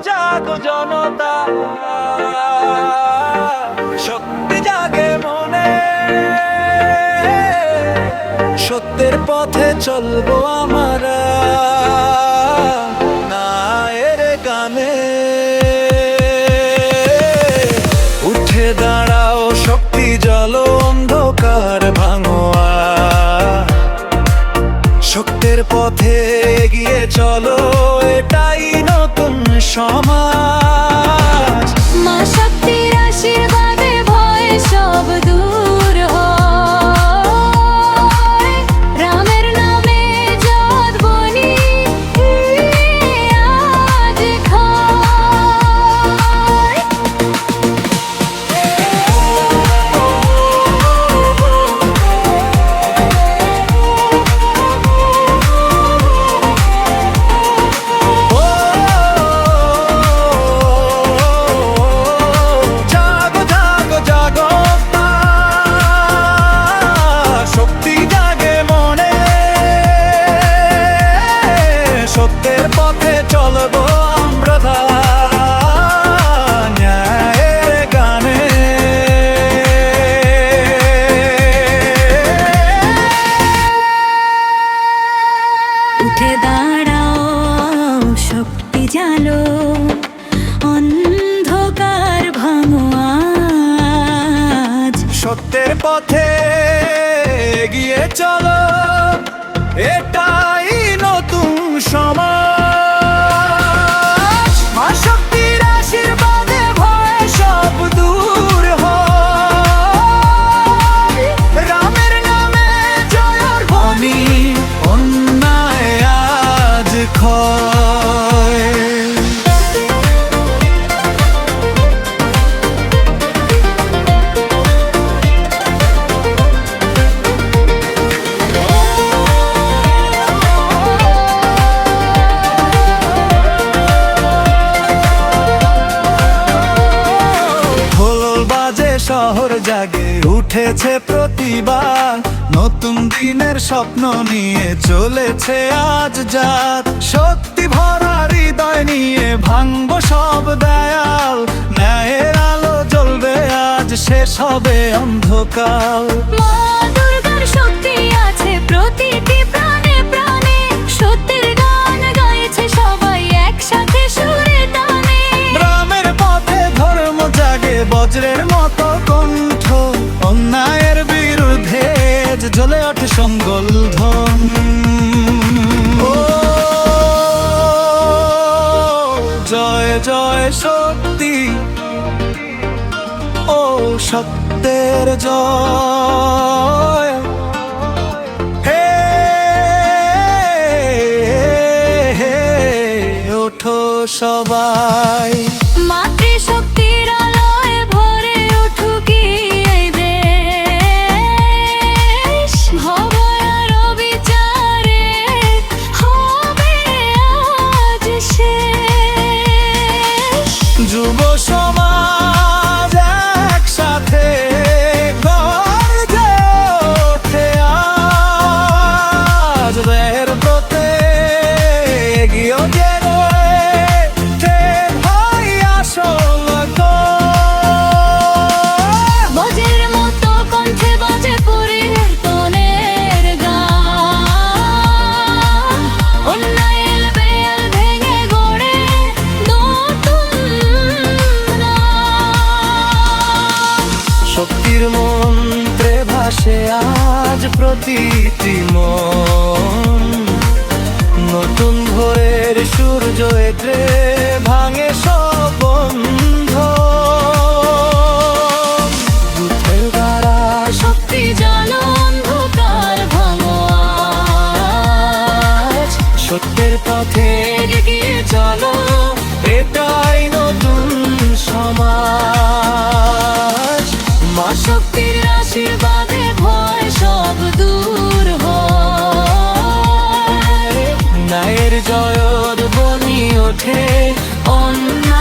জাগো জনতা, শক্তি জাগে মনে, সত্যের পথে চলবো আমরা ন্যায়ের গানে। উঠে দাঁড়াও শক্তি জ্বালো, অন্ধকার ভাঙো আজ, সত্যের পথে এগিয়ে চলো, এটাই নতুন সমাজ। মা শক্তির আশীর্বাদে ভয় সব দূর হয়, রামের নামে যত বনি আজ খায়। জাগো জাগো জাগো তা, শক্তি জাগে মনে, সত্যের পথে চলবো আমরা ন্যায়ের গানে। উঠে দাঁড়াও শক্তি জালো, অন্ধকার ভাঙো আজ, সত্যের পথে এগিয়ে চলো, এটাই নতুন সমাজ। মা শক্তির আশীর্বাদে ভয় সব দূর হয়, রামের নামে জয়ের ধ্বনি, অন্যায় আজ ক্ষয়। শহর জাগে উঠেছে প্রতিবার, নতুন দিনের স্বপ্ন নিয়ে চলেছে আজ জাত। শক্তি ভরা হৃদয় নিয়ে ভাঙবো সব দেয়াল, ন্যায়ের আলো জ্বলবে আজ, শেষ হবে অন্ধকার। মা দুর্গার শক্তি আছে প্রতিটি প্রাণে প্রাণে, সত্যের গান গাইছে সবাই একসাথে সুরে টানে। রামের পথে ধর্ম জাগে বজ্রের মতো কণ্ঠ, অন্যায়ের বিরুদ্ধে জ্বলে ওঠে সংগলধ্বন। ও জয় জয় শক্তি, ও সত্যের জয়। হে হে ওঠো সবাই, মাতৃশক্তির আলোয় ভরে উঠুক এই দেশ, ভবয়ার বিচারে হবে আজ শেষ। যুব সমাজ একসাথে গর্জে ওঠে আজ, দেহের ব্রতে এগিয়ে যেন ভাই আসল বজ্রের মতো কণ্ঠে বাজে পরিবর্তনের গান, অন্যায়ের বেল ভেঙে গড়ে নতুন নাম। শক্তির মন্ত্রে ভাসে আজ প্রতিটি মন, নতুন ভোরের সূর্য এত্রে ভাঙে সব বন্ধন। বুথের দ্বারা শক্তি জালো, অন্ধকার ভাঙো আজ, সত্যের পথে এগিয়ে চলো, এটাই নতুন সমাজ। মা শক্তির আশীর্বাদে ভয় সব দূর হয়, ন্যায়ের জয় বনি ওঠে, অন্যায়